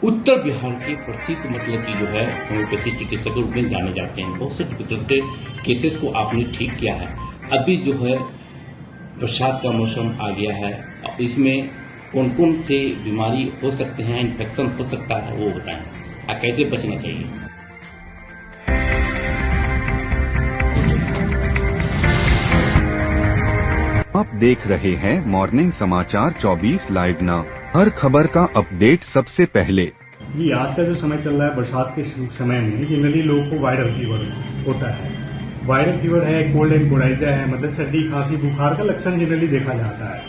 उत्तर बिहार के प्रसिद्ध मतलब की जो है होम्योपैथी चिकित्सक के रूप में जाने जाते हैं। बहुत से डिफिकल्ट केसेस को आपने ठीक किया है। अभी जो है बरसात का मौसम आ गया है, इसमें कौन कौन से बीमारी हो सकते हैं, इन्फेक्शन हो सकता है, वो बताएं। कैसे बचना चाहिए? आप देख रहे हैं मॉर्निंग समाचार 24 लाइव ना। हर खबर का अपडेट सबसे पहले। जी, आज का जो समय चल रहा है बरसात के समय में जनरली लोगों को वायरल फीवर होता है। वायरल फीवर है, कोल्ड एंड कोराइजा है, मतलब सर्दी खांसी बुखार का लक्षण जनरली देखा जाता है।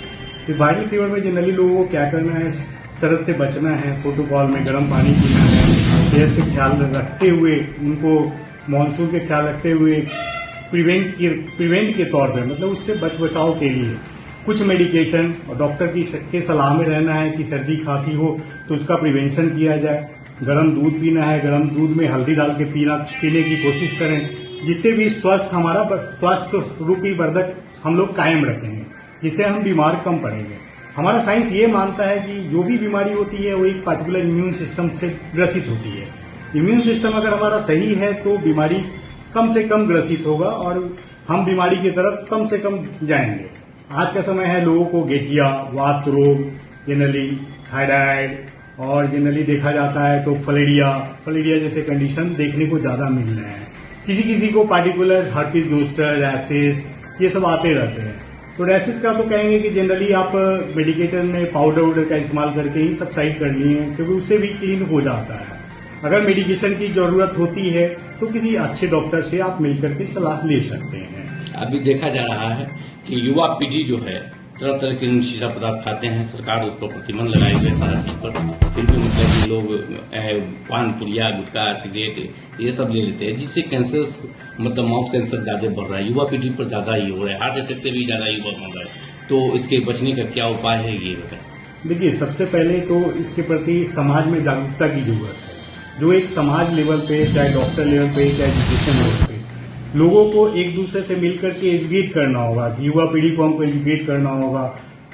तो वायरल फीवर में जनरली लोगों को क्या करना है, शरद से बचना है, प्रोटोकॉल में गर्म पानी पीना है, सेहत का ख्याल रखते हुए, उनको मानसून के ख्याल रखते हुए प्रिवेंट के तौर पे, मतलब उससे बचाव के लिए कुछ मेडिकेशन और डॉक्टर की सलाह में रहना है कि सर्दी खांसी हो तो उसका प्रिवेंशन किया जाए। गर्म दूध पीना है, गर्म दूध में हल्दी डाल के पीने की कोशिश करें, जिससे भी स्वास्थ्य रूपी वर्धक हम लोग कायम रखेंगे, जिससे हम बीमार कम पड़ेंगे। हमारा साइंस ये मानता है कि जो भी बीमारी होती है वो एक पर्टिकुलर इम्यून सिस्टम से ग्रसित होती है। इम्यून सिस्टम अगर हमारा सही है तो बीमारी कम से कम ग्रसित होगा और हम बीमारी की तरफ कम से कम जाएंगे। आज का समय है लोगों को गठिया, वात रोग, जनरली थायराइड और जनरली देखा जाता है तो फलेरिया जैसे कंडीशन देखने को ज्यादा मिल रहे हैं। किसी किसी को पार्टिकुलर हर्पिस जोस्टर, रैसेस, ये सब आते रहते हैं। तो रैसेस का तो कहेंगे कि जनरली आप मेडिकेटर में पाउडर का इस्तेमाल करके ही सबसाइड कर लिए, क्योंकि उससे भी क्लीन हो जाता है। अगर मेडिकेशन की जरूरत होती है तो किसी अच्छे डॉक्टर से आप मिलकर के सलाह ले सकते हैं। अभी देखा जा रहा है कि युवा पीढ़ी जो है तरह तरह के नशीला पदार्थ खाते हैं। सरकार उस पर प्रतिबंध लगाई हुई है सारा चीज पर, फिर भी मतलब कि लोग पान पुड़िया, गुटखा, सिगरेट ये सब ले लेते हैं, जिससे कैंसर मतलब माउथ कैंसर ज्यादा बढ़ रहा है। युवा पीढ़ी पर ज्यादा ही हो रहा है, हार्ट अटैक से भी ज्यादा ही बढ़ रहा है। तो इसके बचने का क्या उपाय है, ये बताएं। देखिए, सबसे पहले तो इसके प्रति समाज में जागरूकता की जरूरत है। जो एक समाज लेवल पे, चाहे डॉक्टर लेवल पे, चाहे एजुकेशन लेवल पे, लोगों को एक दूसरे से मिलकर के एजुकेट करना होगा कि युवा पीढ़ी को हमको एजुकेट करना होगा,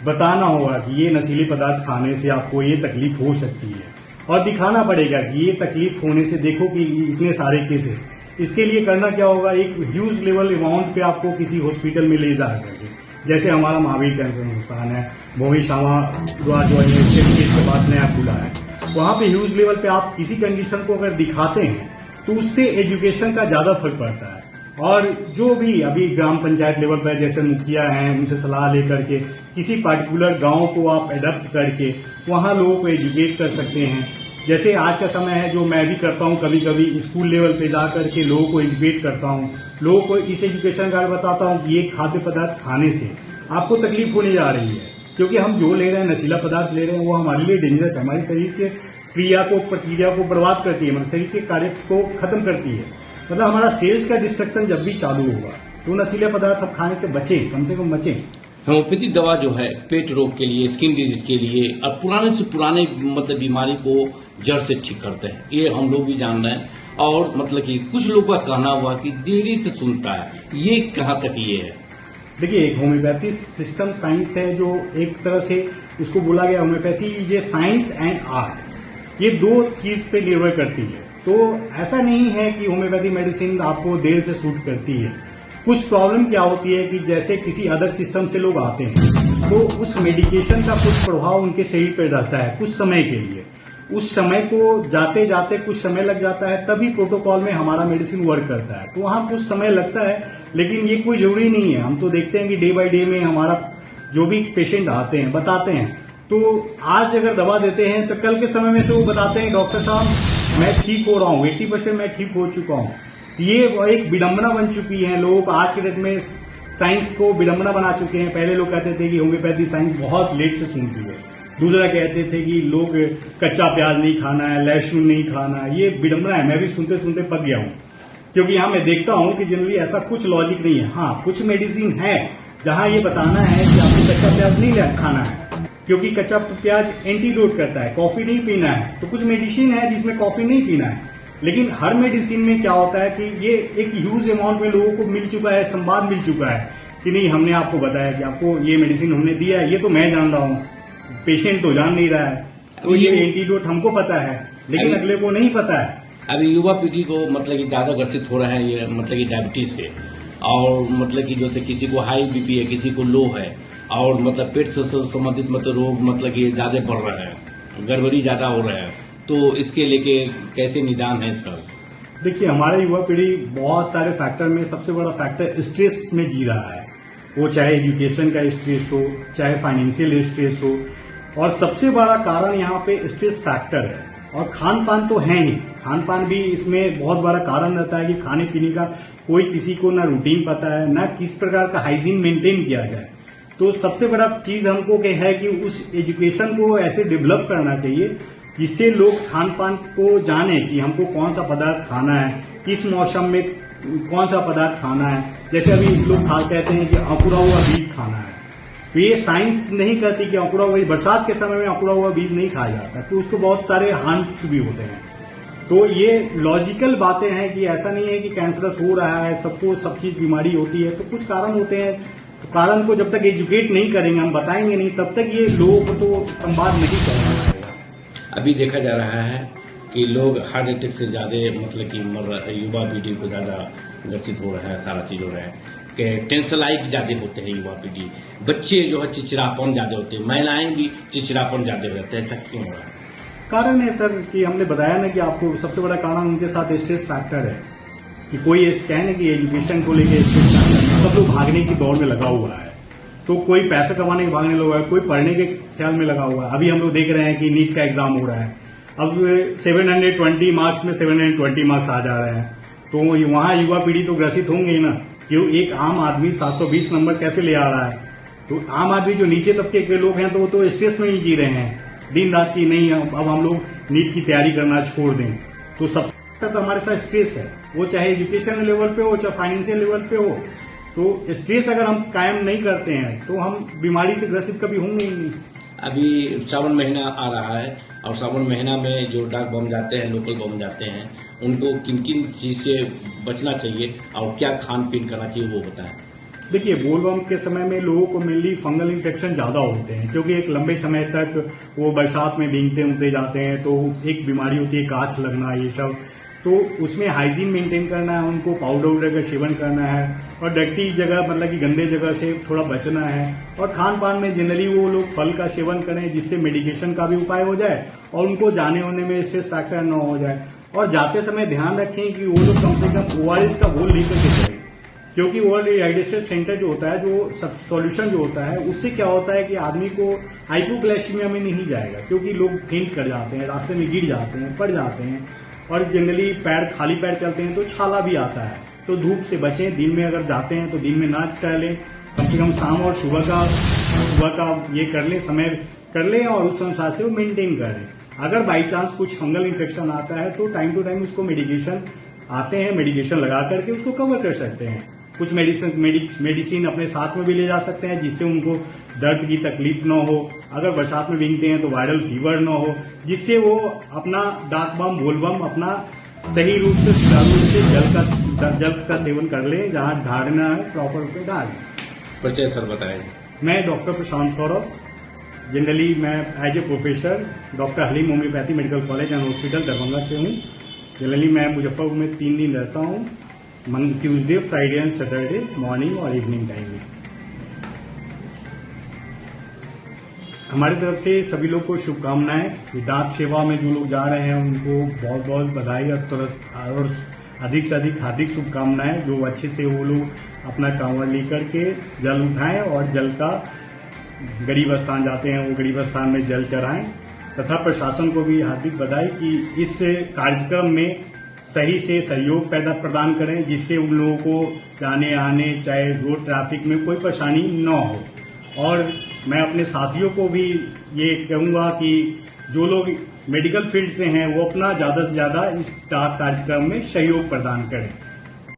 बताना होगा कि ये नशीले पदार्थ खाने से आपको ये तकलीफ हो सकती है, और दिखाना पड़ेगा कि ये तकलीफ होने से देखो कि इतने सारे केसेस। इसके लिए करना क्या होगा, एक ह्यूज लेवल अमाउंट पे आपको किसी हॉस्पिटल में ले जा करके, जैसे हमारा महावीर कैंसर संस्थान है, भोमी शामा द्वारा जो के बाद नया खुला है, वहां पे ह्यूज लेवल पे आप किसी कंडीशन को अगर दिखाते हैं तो उससे एजुकेशन का ज्यादा फर्क पड़ता है। और जो भी अभी ग्राम पंचायत लेवल पर जैसे मुखिया हैं, उनसे सलाह लेकर के किसी पार्टिकुलर गांव को आप एडप्ट करके वहां लोगों को एजुकेट कर सकते हैं। जैसे आज का समय है, जो मैं भी करता हूं, कभी कभी स्कूल लेवल पे जा करके लोगों को एजुकेट करता हूं, लोगों को इस एजुकेशन का बताता हूं कि ये खाद्य पदार्थ खाने से आपको तकलीफ होने जा रही है, क्योंकि हम जो ले रहे हैं, नशीला पदार्थ ले रहे हैं, वो हमारे लिए डेंजरस है, हमारे शरीर के प्रक्रिया को बर्बाद करती है, हमारे शरीर के कार्य को खत्म करती है। मतलब हमारा सेल्स का डिस्ट्रक्शन जब भी चालू होगा तो नशीले पदार्थ अब खाने से बचें, कम से कम बचें। होम्योपैथी दवा जो है पेट रोग के लिए, स्किन डिजीज के लिए, अब पुराने से पुराने मतलब बीमारी को जड़ से ठीक करते हैं, ये हम लोग भी जान रहे हैं। और मतलब कि कुछ लोगों का कहना हुआ कि देरी से सुनता है, ये कहाँ तक ये है? देखिए, एक होम्योपैथी सिस्टम साइंस है, जो एक तरह से इसको बोला गया होम्योपैथी ये साइंस एंड आर्ट, ये दो चीज पे निर्भर करती है। तो ऐसा नहीं है कि होम्योपैथी मेडिसिन आपको देर से सूट करती है। कुछ प्रॉब्लम क्या होती है कि जैसे किसी अदर सिस्टम से लोग आते हैं तो उस मेडिकेशन का कुछ प्रभाव उनके शरीर पर रहता है कुछ समय के लिए। उस समय को जाते जाते कुछ समय लग जाता है, तभी प्रोटोकॉल में हमारा मेडिसिन वर्क करता है। तो वहां कुछ समय लगता है, लेकिन ये कोई जरूरी नहीं है। हम तो देखते हैं कि डे बाय डे में हमारा जो भी पेशेंट आते हैं बताते हैं, तो आज अगर दवा देते हैं तो कल के समय में से वो बताते हैं, डॉक्टर साहब मैं ठीक हो रहा हूँ, 80% मैं ठीक हो चुका हूँ। ये एक विडंबना बन चुकी है। लोग आज के डेट में साइंस को विडंबना बना चुके हैं। पहले लोग कहते थे कि होम्योपैथी साइंस बहुत लेट से सुनती है। दूसरा कहते थे कि लोग कच्चा प्याज नहीं खाना है, लहसुन नहीं खाना है, ये विडंबना है। मैं भी सुनते सुनते पक गया हूँ, क्योंकि यहाँ मैं देखता हूँ कि जनरली ऐसा कुछ लॉजिक नहीं है। हाँ, कुछ मेडिसिन है जहाँ ये बताना है कि आपको कच्चा प्याज नहीं खाना है, क्योंकि कच्चा प्याज एंटीडोट करता है, कॉफी नहीं पीना है। तो कुछ मेडिसिन है जिसमें कॉफी नहीं पीना है, लेकिन हर मेडिसिन में क्या होता है कि ये एक ह्यूज अमाउंट में लोगों को मिल चुका है, संवाद मिल चुका है कि नहीं हमने आपको बताया कि आपको ये मेडिसिन हमने दिया है, ये तो मैं जान रहा हूँ, पेशेंट तो जान नहीं रहा है। तो ये एंटीडोट हमको पता है, लेकिन अगले को नहीं पता है। अभी युवा पीढ़ी को मतलब कि ज्यादा ग्रसित हो रहा है ये मतलब कि डायबिटीज से, और मतलब कि जैसे किसी को हाई बीपी है, किसी को लो है, और मतलब पेट से संबंधित मतलब रोग मतलब कि ज्यादा बढ़ रहा है, गड़बड़ी ज्यादा हो रहा है। तो इसके लेके कैसे निदान है इसका? देखिए, हमारा युवा पीढ़ी बहुत सारे फैक्टर में सबसे बड़ा फैक्टर स्ट्रेस में जी रहा है। वो चाहे एजुकेशन का स्ट्रेस हो, चाहे फाइनेंशियल स्ट्रेस हो, और सबसे बड़ा कारण यहाँ पे स्ट्रेस फैक्टर है। और खान पान तो है ही, खान पान भी इसमें बहुत बड़ा कारण रहता है कि खाने पीने का कोई किसी को ना रूटीन पता है, ना किस प्रकार का हाइजीन मेंटेन किया जाए। तो सबसे बड़ा चीज हमको है कि उस एजुकेशन को ऐसे डेवलप करना चाहिए जिससे लोग खान पान को जाने कि हमको कौन सा पदार्थ खाना है, किस मौसम में कौन सा पदार्थ खाना है। जैसे अभी लोग कहते हैं कि अंकुरा हुआ बीज खाना है, तो ये साइंस नहीं कहती कि अंकुरा हुआ, बरसात के समय में अंकुरा हुआ बीज नहीं खाया जाता, तो उसको बहुत सारे हार्म्स भी होते हैं। तो ये लॉजिकल बातें हैं कि ऐसा नहीं है कि कैंसरस हो रहा है, सबको सब चीज बीमारी होती है, तो कुछ कारण होते हैं। तो कारण को जब तक एजुकेट नहीं करेंगे, हम बताएंगे नहीं, तब तक ये लोगों को तो संवाद नहीं करना पड़ेगा। अभी देखा जा रहा है कि लोग हार्ट अटैक से ज्यादा मतलब कि युवा पीढ़ी को ज्यादा ग्रसित हो रहा है, सारा चीज हो रहा है कि टेंशनलाइज ज्यादा होते हैं युवा पीढ़ी, बच्चे जो है चिड़चिड़ापन ज्यादा होते हैं, महिलाएं भी चिड़चिड़ापन ज्यादा रहते हैं। ऐसा क्यों हो रहा है? कारण है सर कि हमने बताया ना कि आपको सबसे बड़ा कारण उनके साथ स्ट्रेस फैक्टर है कि कोई कहे ना कि एजुकेशन को लेके स्ट्रेस फैक्टर, सब लोग भागने की दौड़ में लगा हुआ है। तो कोई पैसे कमाने के भागने लगा हुआ है, कोई पढ़ने के ख्याल में लगा हुआ है। अभी हम लोग देख रहे हैं कि नीट का एग्जाम हो रहा है, अब 720 मार्क्स में 720 मार्क्स आ जा रहे हैं, तो वहां युवा पीढ़ी तो ग्रसित होंगे ही ना। क्यों एक आम आदमी 720 नंबर कैसे ले आ रहा है? तो आम आदमी जो नीचे तबके के लोग हैं तो वो तो स्ट्रेस में ही जी रहे हैं दिन रात की, नहीं अब हम लोग नीट की तैयारी करना छोड़ दें। तो सबसे तो हमारे साथ स्ट्रेस है, वो चाहे एजुकेशन लेवल पे हो, चाहे फाइनेंशियल लेवल पे हो। तो स्ट्रेस अगर हम कायम नहीं करते हैं तो हम बीमारी से ग्रसित कभी होंगे ही नहीं। अभी सावन महीना आ रहा है, और सावन महीना में जो डाक बम जाते हैं, लोकल बम जाते हैं, उनको किन किन चीज से बचना चाहिए और क्या खान पीन करना चाहिए वो बताएं। देखिए, बोलबम के समय में लोगों को मेनली फंगल इन्फेक्शन ज्यादा होते हैं, क्योंकि एक लंबे समय तक वो बरसात में भीगते उगते जाते हैं, तो एक बीमारी होती है कांच लगना, ये सब। तो उसमें हाइजीन मेंटेन करना है, उनको पाउडर वाउडर का सेवन करना है, और डर्टी जगह मतलब कि गंदे जगह से थोड़ा बचना है। और खान पान में जनरली वो लोग फल का सेवन करें जिससे मेडिकेशन का भी उपाय हो जाए और उनको जाने होने में स्ट्रेस फैक्टर न हो जाए। और जाते समय ध्यान रखें कि वो लोग कम से कम ORS का घोल लेकर के चलें, क्योंकि वो डिहाइड्रेशन सेंटर जो होता है, जो सॉल्यूशन जो होता है, उससे क्या होता है कि आदमी को हाइपोग्लाइसीमिया में नहीं जाएगा, क्योंकि लोग फेंट कर जाते हैं, रास्ते में गिर जाते हैं, पड़ जाते हैं, और जनरली खाली पैर चलते हैं तो छाला भी आता है। तो धूप से बचें, दिन में अगर जाते हैं तो दिन में ना टहलें, कम से कम शाम और सुबह का ये कर लें, समय कर लें, और उस अनुसार से वो मेंटेन करें। अगर बाई चांस कुछ फंगल इन्फेक्शन आता है तो टाइम टू टाइम उसको मेडिकेशन आते हैं, मेडिकेशन लगा करके उसको कवर कर सकते हैं। कुछ मेडिसिन अपने साथ में भी ले जा सकते हैं जिससे उनको दर्द की तकलीफ न हो। अगर बरसात में भीगते हैं तो वायरल फीवर न हो, जिससे वो अपना डाक बम भोल बम अपना सही रूप से सुचारू रूप से जल का सेवन कर ले, जहां ढाड़ना है प्रॉपर रूप से ढाड़। परिचय सर बताएं। मैं डॉक्टर प्रशांत सौरभ, जनरली मैं as a professor doctor Halim homeopathy medical college and hospital Darbhanga से हूँ। जनरली मैं मुजफ्फरपुर में 3 दिन रहता हूँ, Tuesday, Friday and Saturday, morning और इवनिंग टाइम में। हमारी तरफ से सभी लोग को शुभकामनाएं। डाक सेवा में जो लोग जा रहे हैं उनको बहुत बहुत बधाई और अधिक से अधिक हार्दिक शुभकामनाएं। जो अच्छे से वो लोग अपना कांवड़ लेकर के जल उठाएं और जल का गरीब स्थान जाते हैं वो गरीब स्थान में जल चढ़ाएं, तथा प्रशासन को भी हार्दिक बधाई कि इस कार्यक्रम में सही से सहयोग प्रदान करें, जिससे उन लोगों को जाने आने चाहे रोड ट्रैफिक में कोई परेशानी न हो। और मैं अपने साथियों को भी ये कहूंगा कि जो लोग मेडिकल फील्ड से हैं वो अपना ज्यादा से ज्यादा इस कार्यक्रम में सहयोग प्रदान करें।